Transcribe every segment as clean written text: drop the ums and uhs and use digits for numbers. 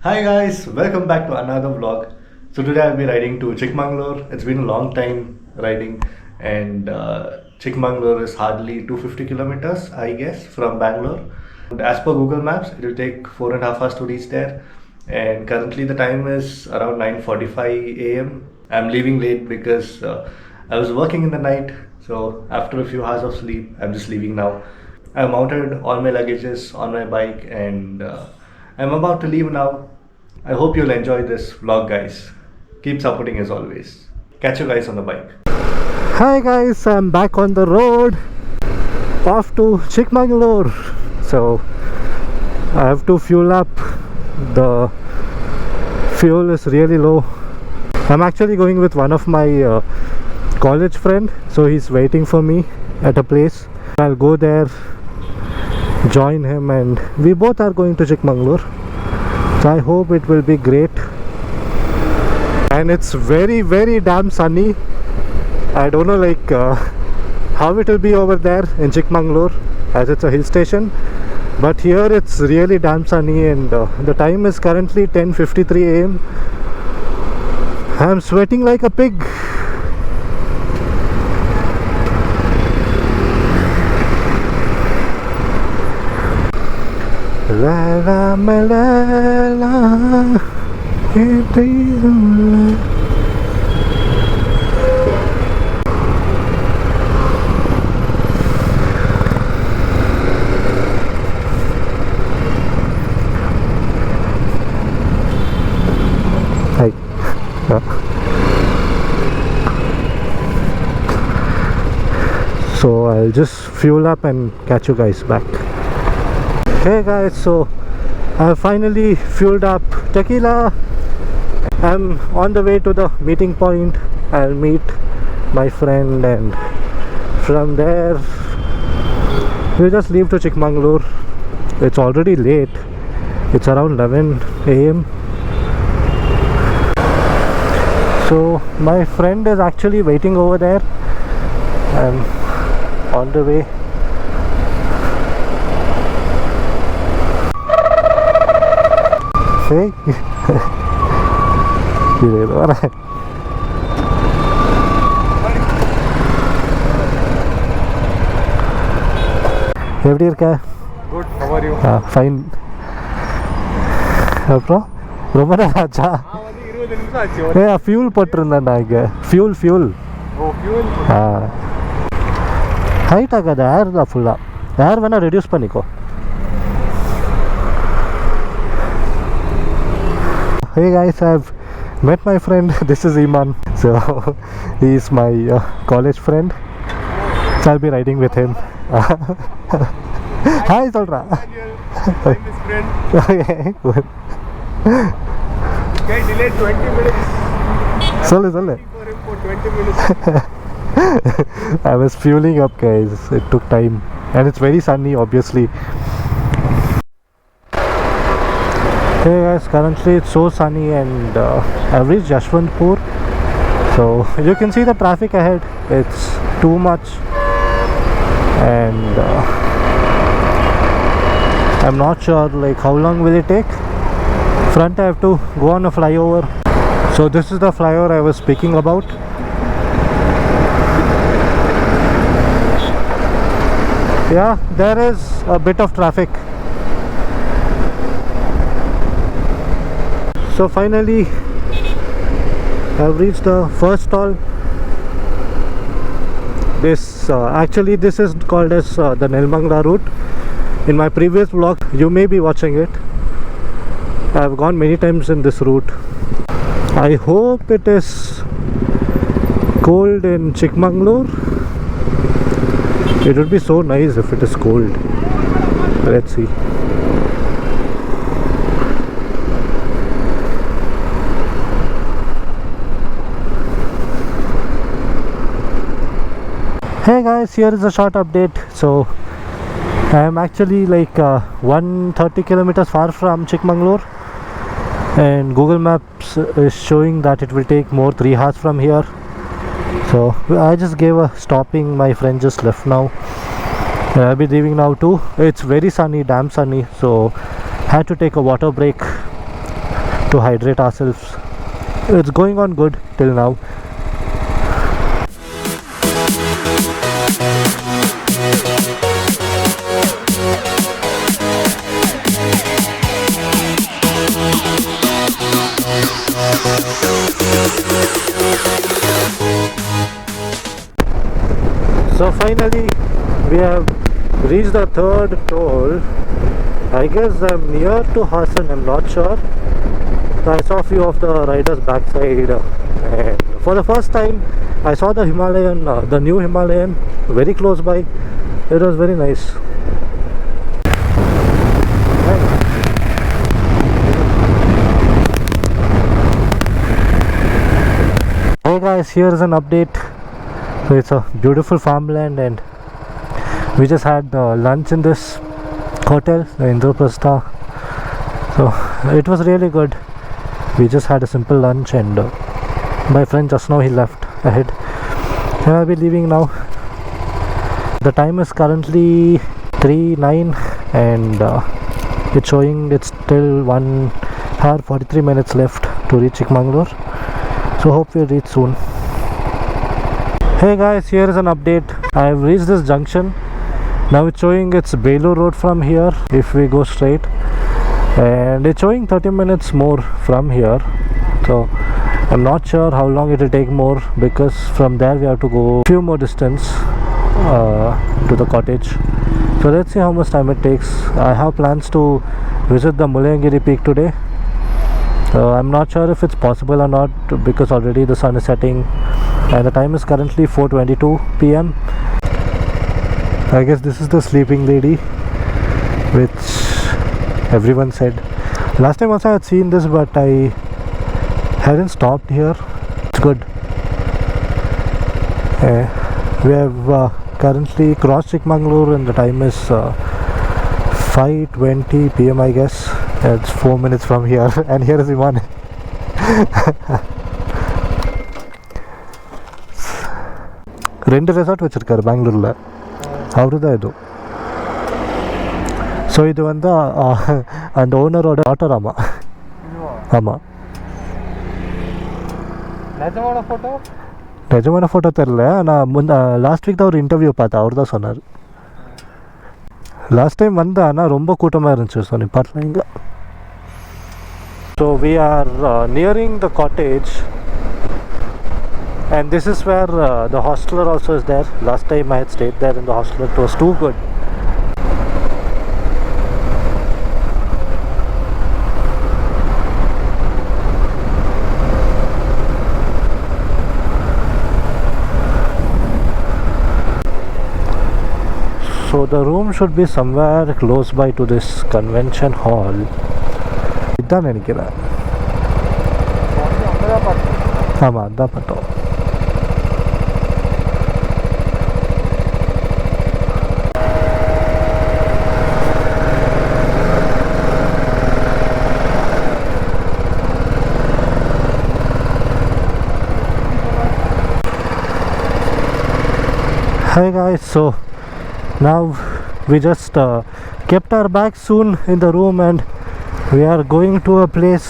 Hi guys, welcome back to another vlog. So today I'll be riding to Chikmagalur. It's been a long time riding, and Chikmagalur is hardly 250 kilometers, I guess, from Bangalore. And as per Google Maps, it will take 4.5 hours to reach there. And currently the time is around 9:45 a.m. I'm leaving late because I was working in the night. So after a few hours of sleep, I'm just leaving now. I mounted all my luggages on my bike and I'm about to leave now. I hope you'll enjoy this vlog, guys. Keep supporting as always. Catch you guys on the bike. Hi guys, I'm back on the road off to Chikmagalur. So I have to fuel up. The fuel is really low. I'm actually going with one of my college friend, so he's waiting for me at a place. I'll go there, join him, and we both are going to Chikmagalur. So I hope it will be great. And it's very damn sunny. I don't know how it will be over there in Chikmagalur, as it's a hill station, but here it's really damn sunny, and the time is currently 10:53 a.m. I'm sweating like a pig. La la la la la. Hi. So I'll just fuel up and catch you guys back. Hey guys, so I finally fueled up tequila. I'm on the way to the meeting point. I'll meet my friend, and from there we'll just leave to Chikmagalur. It's already late. It's around 11 a.m. So my friend is actually waiting over there. I'm on the way. Hey. எப்படி இருக்க? Good, how are you? Fine. அப்புறம் ரொம்ப நேரம் ஆச்சா? 20 நிமிஷம் ஆச்சு. Fuel போட்டிருந்தேன்டா இங்கே. Fuel ஓ fuel. Height ஆகாது, ஏர் தான் ஃபுல்லாக. ஏர் வேணால் ரெடியூஸ் பண்ணிக்கோ. Hey guys, I've met my friend. This is Iman. So he's my college friend. So I'll be riding with him. Hi, Solra. I'm his friend. Okay, good. Okay, delayed 20 minutes. Sollu. For him for 20 minutes. I was fueling up, guys. It took time, and it's very sunny, obviously. Hey guys, currently it's so sunny, and I've reached Yashwantpur. So you can see the traffic ahead. It's too much, and I'm not sure how long will it take. Front I have to go on a flyover. So this is the flyover I was speaking about. Yeah, there is a bit of traffic. So finally I've reached the first stall. Actually this is called as the Nelmangla route. In my previous vlog you may be watching it. I've gone many times in this route. I hope it is cold in Chikmagalur. It would be so nice if it is cold. Let's see. Hey guys, here is a short update. So I am actually 130 kilometers far from Chikmagalur, and Google Maps is showing that it will take more 3 hours from here. So I just gave a stopping. My friend just left now. I'll be leaving now too. It's very sunny, damn sunny, so had to take a water break. to hydrate ourselves. It's going on good till now. So finally we have reached the third toll. I guess I'm near to Hassan, I'm not sure. I saw a few of the riders backside, and for the first time I saw the Himalayan, the new Himalayan, very close by. It was very nice. Hey guys, here's an update. So it's a beautiful farmland, and we just had lunch in this hotel, the Indraprastha. So it was really good. We just had a simple lunch, and my friend just now he left ahead, and I'll be leaving now. The time is currently 3:09, and it's showing it's still 1 hour 43 minutes left to reach Chikmagalur. So hope we'll reach soon. Hey guys, here is an update. I have reached this junction. Now it's showing it's Bangalore road from here if we go straight, and it's showing 30 minutes more from here. So I'm not sure how long it will take more, because from there we have to go a few more distance to the cottage. So let's see how much time it takes. I have plans to visit the Mullayanagiri peak today. I'm not sure if it's possible or not, because already the sun is setting and the time is currently 4:22 p.m. I guess this is the sleeping lady, which everyone said. Last time also I had seen this, but I hadn't stopped here. It's good. We have currently crossed Chikmagalur, and the time is 5:20 p.m. I guess. It's 4 minutes from here, and here is Iman. ரெண்டு resort வச்சிருக்காரு பெங்களூரில், அவரு தான் இது. So இது வந்து அந்த ஓனரோட டாட்டர். ஆமாம் ஆமாம். நிஜமான ஃபோட்டோ தெரில, நான் லாஸ்ட் வீக் தான் ஒரு இன்டர்வியூ பார்த்தேன், அவர் தான் சொன்னார். லாஸ்ட் டைம் வந்து ஆனால் ரொம்ப கூட்டமாக இருந்துச்சு. ஸோ நீ பார்க்கலாம் இங்கே. So we are nearing the cottage, and this is where the hostler also is there. Last time I had stayed there in the hostler. It was too good. So the room should be somewhere close by to this convention hall. இதான் நினைக்கிறேன். ஆமாம், அதான் பார்த்தோம். Hi guys, so now we just kept our bags soon in the room, and we are going to a place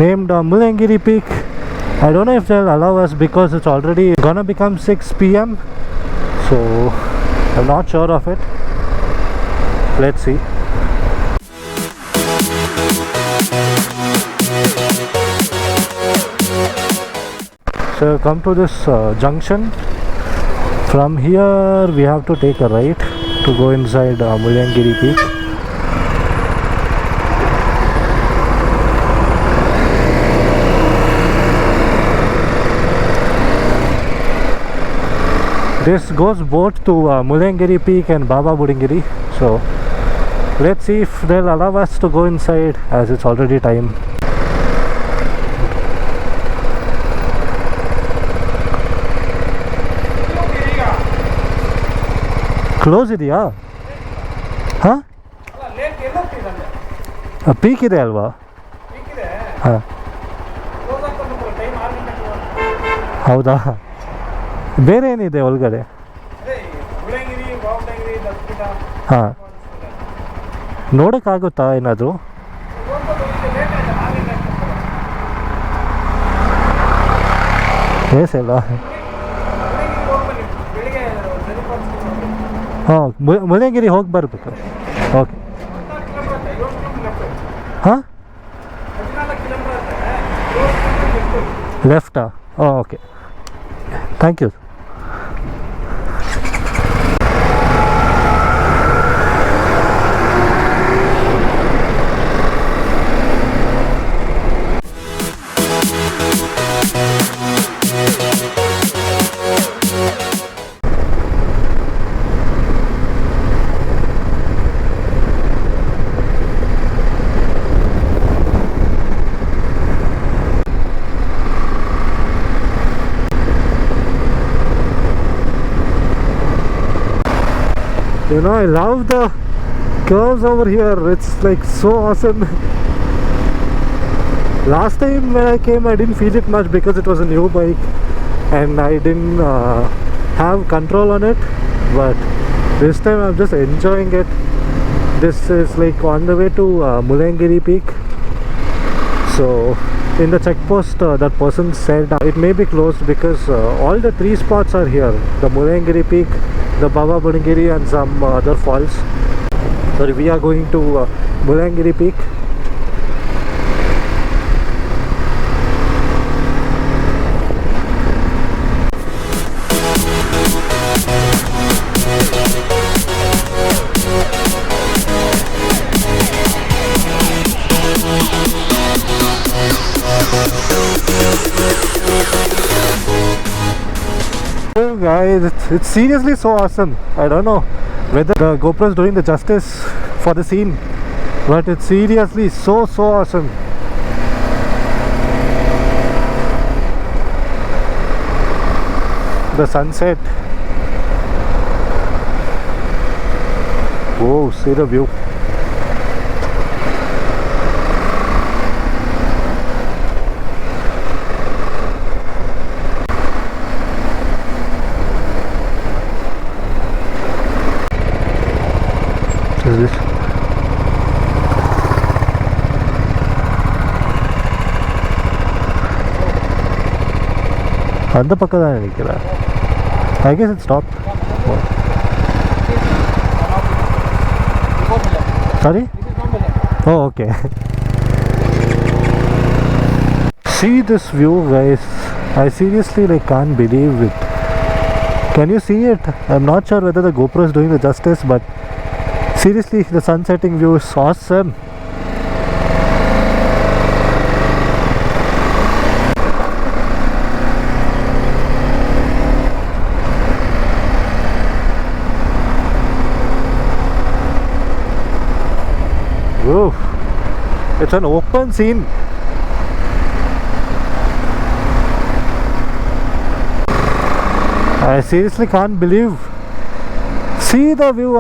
named Mullayanagiri Peak. I don't know if they'll allow us, because it's already gonna become 6 p.m. So I'm not sure of it. Let's see. So come to this junction. From here we have to take a right to go inside Mullayanagiri Peak. This goes both to Mullayanagiri Peak and Baba Budingiri. So let's see if they'll allow us to go inside, as it's already time. Close ಇದೆಯಾ? ಹಾಂ, peak ಇದೆ ಅಲ್ವಾ? ಹಾಂ, ಹೌದಾ? ಬೇರೆ ಏನಿದೆ ಒಳಗಡೆ? ಹಾಂ, ನೋಡೋಕ್ಕಾಗುತ್ತಾ ಏನಾದರೂ? Yes, hello. ಹಾಂ ಮುಳ್ಳಯ್ಯನಗಿರಿ ಹೋಗಿ ಬರಬೇಕು. ಓಕೆ. ಹಾಂ ಲೆಫ್ಟಾ? ಹಾಂ okay, thank you. You know, I love the curves over here. It's like so awesome. Last time when I came, I didn't feel it much because it was a new bike and I didn't have control on it. But this time I'm just enjoying it. This is like on the way to Mullayanagiri peak. So in the checkpost, that person said it may be closed because all the 3 spots are here: the Mullayanagiri peak, the Baba Budangiri, and some other falls. So we are going to Mullayanagiri peak. Oh guys, it's seriously so awesome. I don't know whether the GoPro is doing the justice for the scene, but it's seriously so awesome. The sunset. Whoa, see the view. Is this? அந்த பக்கம் தான் நினைக்கிறேன். I guess it stopped. Sorry? Oh, okay. See this view, guys. I seriously can't believe it. Can you see it? I'm not sure whether the GoPro is doing the justice, but seriously, the sunsetting view is awesome. Whoa, it's an open scene. I seriously can't believe. See the view.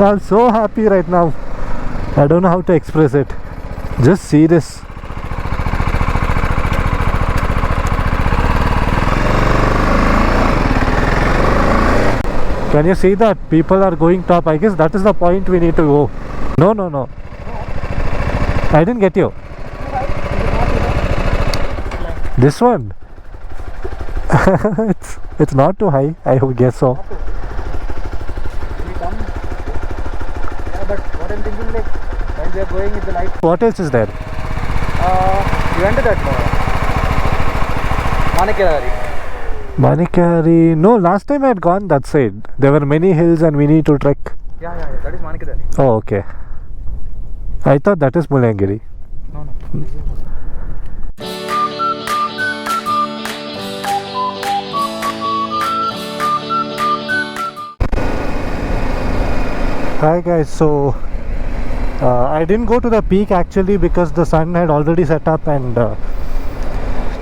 I'm so happy right now. I don't know how to express it. Just see this. Can you see that? People are going top. I guess that is the point we need to go. No. I didn't get you. This one. it's not too high. I would guess so. We are going with the light. What else is there? We went to that Manikari. No, last time I had gone that side. There were many hills and we need to trek. Yeah, that is Manikari. Oh, okay. I thought that is Mullayanagiri. No. This is Mullayanagiri. Hi guys, so I didn't go to the peak actually because the sun had already set up, and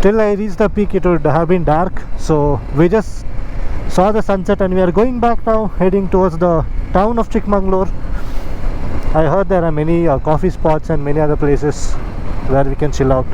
till I reached the peak it would have been dark. So we just saw the sunset and we are going back now, heading towards the town of Chikmagalur. I heard there are many coffee spots and many other places where we can chill out.